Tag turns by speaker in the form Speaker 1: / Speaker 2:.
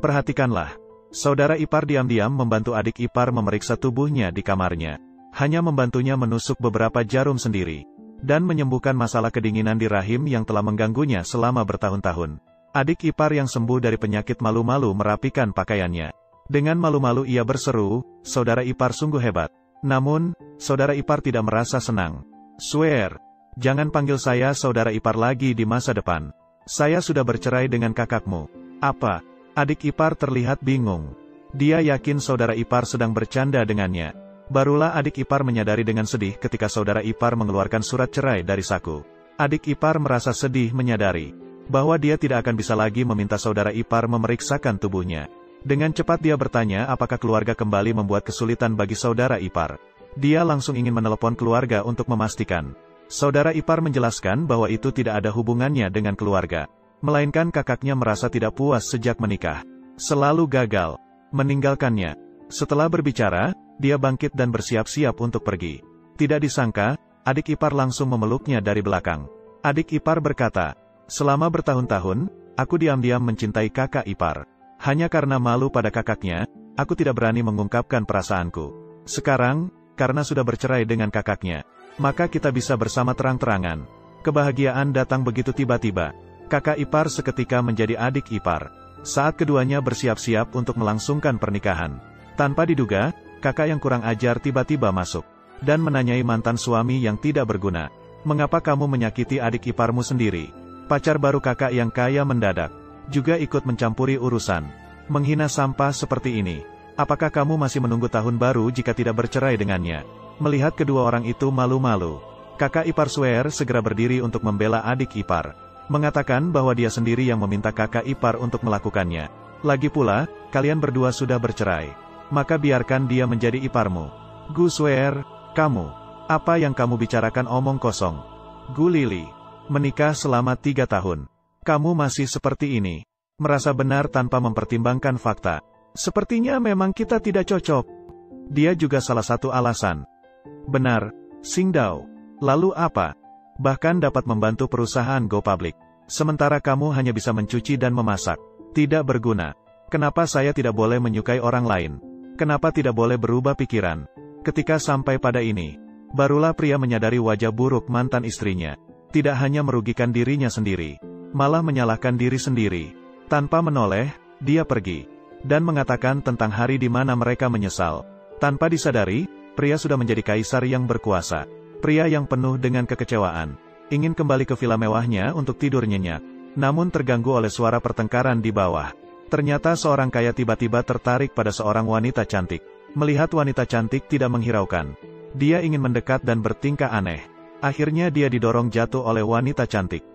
Speaker 1: Perhatikanlah. Saudara ipar diam-diam membantu adik ipar memeriksa tubuhnya di kamarnya. Hanya membantunya menusuk beberapa jarum sendiri. Dan menyembuhkan masalah kedinginan di rahim yang telah mengganggunya selama bertahun-tahun. Adik ipar yang sembuh dari penyakit malu-malu merapikan pakaiannya. Dengan malu-malu ia berseru, saudara ipar sungguh hebat. Namun, saudara ipar tidak merasa senang. Swear, jangan panggil saya saudara ipar lagi di masa depan. Saya sudah bercerai dengan kakakmu. Apa? Adik ipar terlihat bingung. Dia yakin saudara ipar sedang bercanda dengannya. Barulah adik ipar menyadari dengan sedih ketika saudara ipar mengeluarkan surat cerai dari saku. Adik ipar merasa sedih menyadari bahwa dia tidak akan bisa lagi meminta saudara ipar memeriksakan tubuhnya. Dengan cepat dia bertanya apakah keluarga kembali membuat kesulitan bagi saudara ipar. Dia langsung ingin menelepon keluarga untuk memastikan. Saudara ipar menjelaskan bahwa itu tidak ada hubungannya dengan keluarga. Melainkan kakaknya merasa tidak puas sejak menikah. Selalu gagal meninggalkannya. Setelah berbicara, dia bangkit dan bersiap-siap untuk pergi. Tidak disangka, adik ipar langsung memeluknya dari belakang. Adik ipar berkata, selama bertahun-tahun, aku diam-diam mencintai kakak ipar. Hanya karena malu pada kakaknya, aku tidak berani mengungkapkan perasaanku. Sekarang, karena sudah bercerai dengan kakaknya, maka kita bisa bersama terang-terangan. Kebahagiaan datang begitu tiba-tiba. Kakak ipar seketika menjadi adik ipar. Saat keduanya bersiap-siap untuk melangsungkan pernikahan. Tanpa diduga, kakak yang kurang ajar tiba-tiba masuk. Dan menanyai mantan suami yang tidak berguna. Mengapa kamu menyakiti adik iparmu sendiri? Pacar baru kakak yang kaya mendadak. Juga ikut mencampuri urusan. Menghina sampah seperti ini. Apakah kamu masih menunggu tahun baru jika tidak bercerai dengannya? Melihat kedua orang itu malu-malu. Kakak ipar Swear segera berdiri untuk membela adik ipar. Mengatakan bahwa dia sendiri yang meminta kakak ipar untuk melakukannya. Lagi pula, kalian berdua sudah bercerai. Maka biarkan dia menjadi iparmu. Gu Swear, kamu. Apa yang kamu bicarakan omong kosong. Gu Lili. Menikah selama 3 tahun. Kamu masih seperti ini. Merasa benar tanpa mempertimbangkan fakta. Sepertinya memang kita tidak cocok. Dia juga salah satu alasan. Benar, Singdao. Lalu apa? Bahkan dapat membantu perusahaan Go Public. Sementara kamu hanya bisa mencuci dan memasak. Tidak berguna. Kenapa saya tidak boleh menyukai orang lain? Kenapa tidak boleh berubah pikiran? Ketika sampai pada ini, barulah pria menyadari wajah buruk mantan istrinya. Tidak hanya merugikan dirinya sendiri, malah menyalahkan diri sendiri. Tanpa menoleh, dia pergi. Dan mengatakan tentang hari di mana mereka menyesal. Tanpa disadari, pria sudah menjadi kaisar yang berkuasa. Pria yang penuh dengan kekecewaan. Ingin kembali ke villa mewahnya untuk tidur nyenyak. Namun terganggu oleh suara pertengkaran di bawah. Ternyata seorang kaya tiba-tiba tertarik pada seorang wanita cantik. Melihat wanita cantik tidak menghiraukan. Dia ingin mendekat dan bertingkah aneh. Akhirnya dia didorong jatuh oleh wanita cantik.